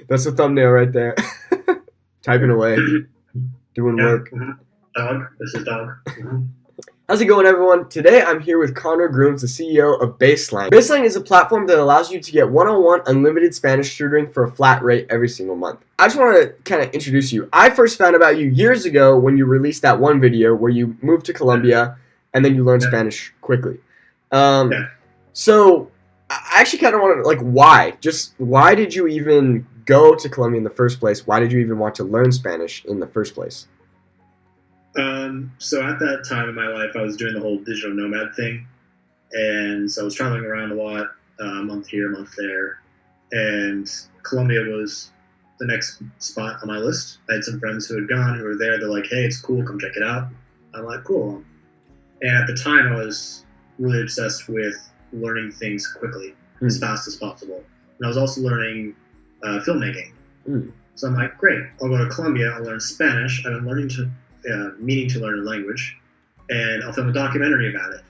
That's the thumbnail right there. Typing away, doing Yeah. work. Dog. This is Dog. How's it going, everyone? Today I'm here with Connor Grooms, the CEO of Baselang. Baselang is a platform that allows you to get one-on-one unlimited Spanish tutoring for a flat rate every single month. I just want to kind of introduce you. I first found about you years ago when you released that one video where you moved to Colombia and then you learned Spanish quickly. So I actually kind of want to, why? Just why did you even go to Colombia in the first place? Why did you even want to learn Spanish in the first place? So at that time in my life, I was doing the whole digital nomad thing, and so I was traveling around a lot, a month here, a month there, and Colombia was the next spot on my list. I had some friends who had gone, who were there. They're like, "Hey, it's cool. Come check it out." I'm like, "Cool." And at the time, I was really obsessed with learning things quickly, as fast as possible, and I was also learning filmmaking. So I'm like, "Great! I'll go to Colombia. I'll learn Spanish. I've been meaning to learn a language, and I'll film a documentary about it.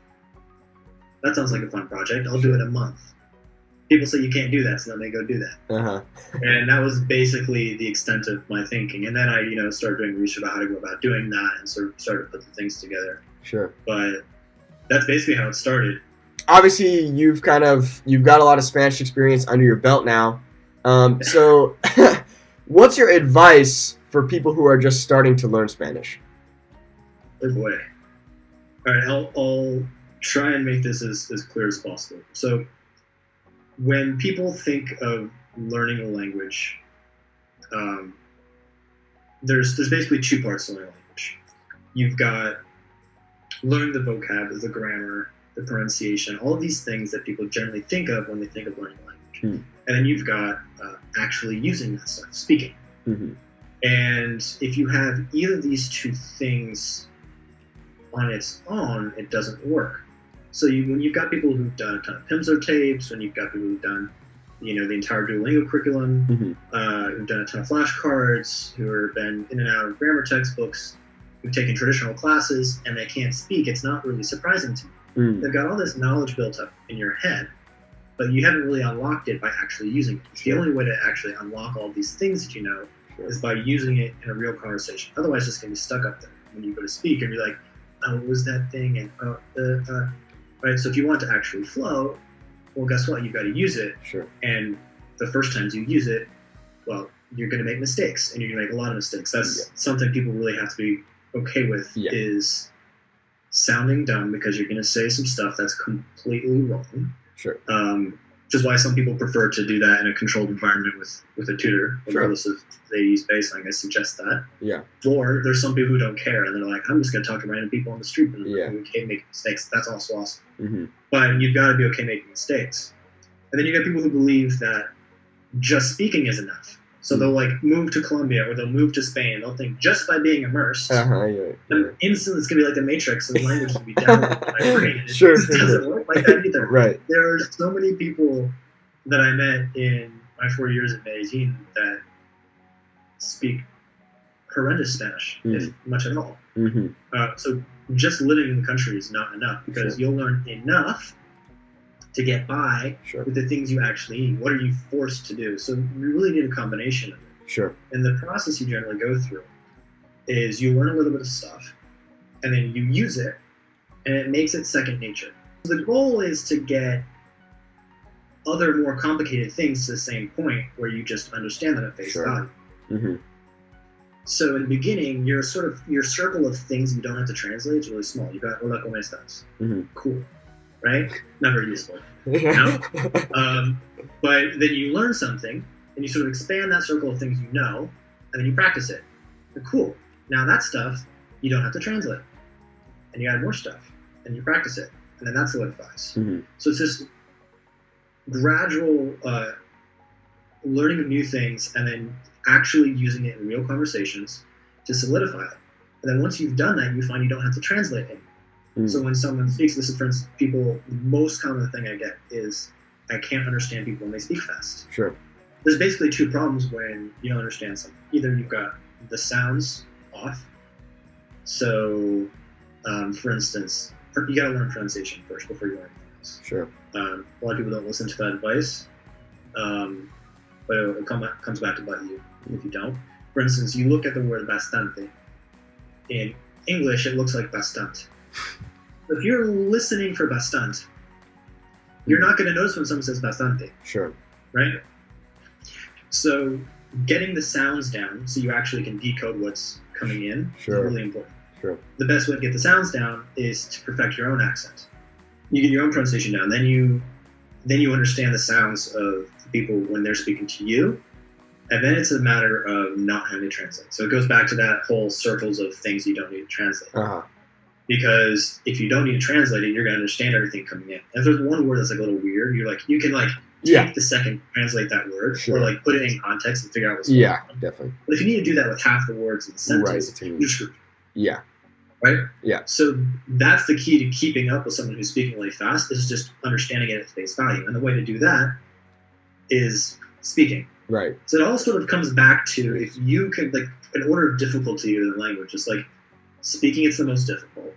That sounds like a fun project. I'll do it in a month." People say you can't do that, so let me go do that. And that was basically the extent of my thinking. And then I, started doing research about how to go about doing that, and sort of started to put the things together. Sure. But that's basically how it started. Obviously, you've got a lot of Spanish experience under your belt now. So, what's your advice for people who are just starting to learn Spanish? Oh boy. All right, I'll try and make this as clear as possible. So when people think of learning a language, there's basically two parts to learning a language. You've got learning the vocab, the grammar, the pronunciation, all of these things that people generally think of when they think of learning a language. And then you've got actually using that stuff, speaking. And if you have either of these two things on its own, it doesn't work. So when you've got people who've done a ton of Pimsleur tapes, when you've got people who've done, the entire Duolingo curriculum, who've done a ton of flashcards, who have been in and out of grammar textbooks, who've taken traditional classes, and they can't speak, it's not really surprising to me. They've got all this knowledge built up in your head, but you haven't really unlocked it by actually using it. It's the only way to actually unlock all these things that you know is by using it in a real conversation. Otherwise, it's going to be stuck up there when you go to speak, and you're like, "Oh, what was that thing?" And right. So if you want to actually flow, well, guess what? You've got to use it. Sure. And the first times you use it, well, you're going to make mistakes, and you're going to make a lot of mistakes. That's something people really have to be okay with. Is sounding dumb because you're going to say some stuff that's completely wrong. Sure. Which is why some people prefer to do that in a controlled environment with a tutor, regardless if they use Baselang. I suggest that. Yeah. Or there's some people who don't care, and they're like, "I'm just going to talk to random people on the street, and I'm okay making mistakes." That's also awesome. But you've got to be okay making mistakes. And then you got people who believe that just speaking is enough. So they'll move to Colombia or they'll move to Spain. They'll think just by being immersed, then instantly it's gonna be like the Matrix, and the language will be downloaded to my brain. It doesn't work like that either. Right. There are so many people that I met in my 4 years at Medellin that speak horrendous Spanish, if much at all. So just living in the country is not enough, because you'll learn enough to get by with the things you actually need. What are you forced to do? So you really need a combination of it. Sure. And the process you generally go through is you learn a little bit of stuff, and then you use it, and it makes it second nature. So the goal is to get other more complicated things to the same point where you just understand them at face value. So in the beginning, your circle of things you don't have to translate is really small. You got "Hola, ¿cómo estás?" Cool. Right? Not very useful. But then you learn something, and you sort of expand that circle of things you know, and then you practice it. Cool. Now that stuff, you don't have to translate. And you add more stuff, and you practice it, and then that solidifies. So it's this gradual learning of new things, and then actually using it in real conversations to solidify it. And then once you've done that, you find you don't have to translate it. So when someone speaks, this is, for instance, the most common thing I get is I can't understand people when they speak fast. Sure. There's basically two problems when you don't understand something. Either you've got the sounds off. So, for instance, you got to learn pronunciation first before you learn anything else. Sure. A lot of people don't listen to that advice. but it comes back to bite you if you don't. For instance, you look at the word bastante. In English, it looks like bastant. If you're listening for bastant, you're not going to notice when someone says bastante. Sure. Right? So getting the sounds down so you actually can decode what's coming in is really important. Sure. The best way to get the sounds down is to perfect your own accent. You get your own pronunciation down, then you understand the sounds of people when they're speaking to you, and then it's a matter of not having to translate. So it goes back to that whole circles of things you don't need to translate. Because if you don't need to translate it, you're going to understand everything coming in. And if there's one word that's like a little weird, you can take the second, translate that word, or like put it in context and figure out what's going on. Yeah, definitely. But if you need to do that with half the words in the sentence, you're screwed. Yeah. Right? Yeah. So that's the key to keeping up with someone who's speaking really fast, is just understanding it at face value. And the way to do that is speaking. Right. So it all sort of comes back to, if you could, like, an order of difficulty of the language, it's like speaking is the most difficult,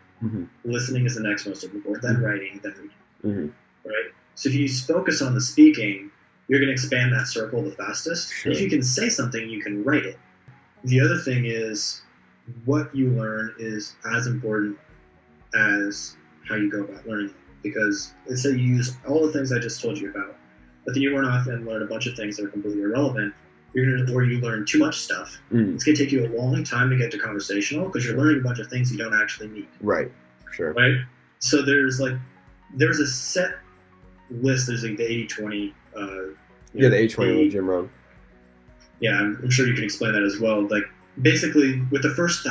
listening is the next most difficult, then writing, then reading. Right? So if you focus on the speaking, you're going to expand that circle the fastest. Sure. If you can say something, you can write it. The other thing is, what you learn is as important as how you go about learning it. Because let's say you use all the things I just told you about, but then you run off and learn a bunch of things that are completely irrelevant, or you learn too much stuff. It's going to take you a long time to get to conversational, because you're learning a bunch of things you don't actually need. Right. Sure. Right? So there's a set list. There's like the 80-20. The 80-20 with Jim Rohn. Yeah, I'm sure you can explain that as well. Like, basically, with the first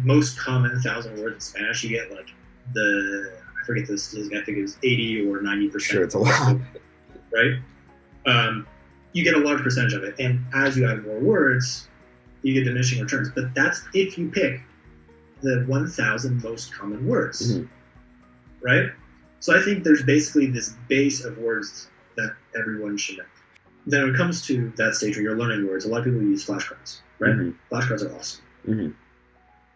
most common 1,000 words in Spanish, you get like I forget this, I think it was 80 or 90%. Sure, it's a lot. Right? You get a large percentage of it. And as you add more words, you get diminishing returns. But that's if you pick the 1,000 most common words. Right? So I think there's basically this base of words that everyone should know. Then when it comes to that stage where you're learning words, a lot of people use flashcards. Right? Flashcards are awesome.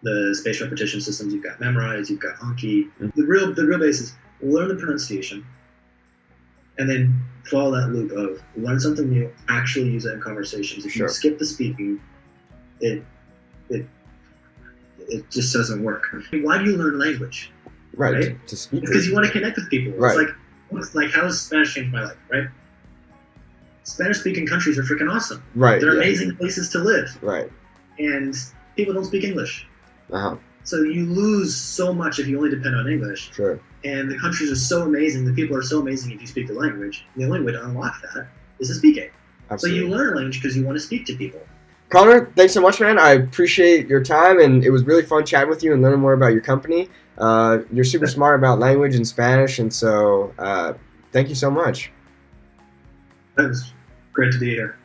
The spaced repetition systems, you've got Memrise, you've got Anki. The real base is learn the pronunciation, and then follow that loop of learn something new, actually use it in conversations. If you skip the speaking, it just doesn't work. Why do you learn language? Right? To speak. It's because you want to connect with people. Right. It's like how has Spanish changed my life? Right? Spanish-speaking countries are freaking awesome. Right. They're amazing places to live. Right. And people don't speak English. So you lose so much if you only depend on English. Sure. And the countries are so amazing, the people are so amazing if you speak the language. The only way to unlock that is to speak it. Absolutely. So you learn language because you want to speak to people. Connor, thanks so much, man. I appreciate your time, and it was really fun chatting with you and learning more about your company. You're super smart about language and Spanish, and so thank you so much. It was great to be here.